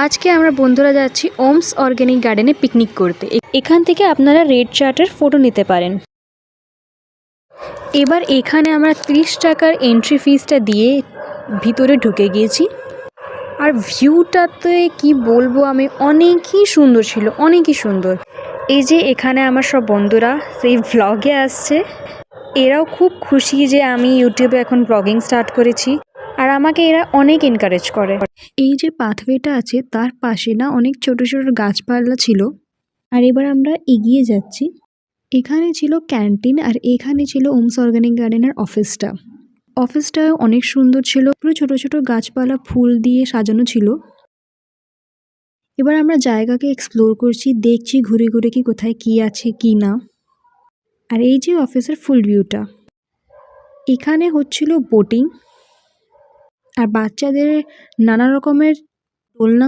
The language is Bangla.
আজকে আমরা বন্ধুরা যাচ্ছি ওমস অর্গ্যানিক গার্ডেনে পিকনিক করতে। এখান থেকে আপনারা রেড চার্টের ফটো নিতে পারেন। এবার এখানে আমরা 30 টাকার এন্ট্রি ফিসটা দিয়ে ভিতরে ঢুকে গিয়েছি। আর ভিউটাতে কি বলবো আমি, অনেকই সুন্দর ছিল, অনেকই সুন্দর। এই যে এখানে আমার সব বন্ধুরা সেই ভ্লগে আসছে, এরাও খুব খুশি যে আমি ইউটিউবে এখন ব্লগিং স্টার্ট করেছি, আর আমাকে এরা অনেক এনকারেজ করে। এই যে পাথওয়েটা আছে তার পাশে না অনেক ছোট ছোট গাছপালা ছিল। আর এবার আমরা এগিয়ে যাচ্ছি। এখানে ছিল ক্যান্টিন, আর এখানে ছিল ওমস অর্গ্যানিক গার্ডেনের অফিসটাও অনেক সুন্দর ছিল, পুরো ছোট ছোট গাছপালা ফুল দিয়ে সাজানো ছিল। এবার আমরা জায়গাকে এক্সপ্লোর করছি, দেখছি ঘুরে ঘুরে কি কোথায় কি আছে কি না। আর এই যে অফিসের ফুল ভিউটা, এখানে হচ্ছিল বোটিং, আর বাচ্চাদের নানা রকমের দোলনা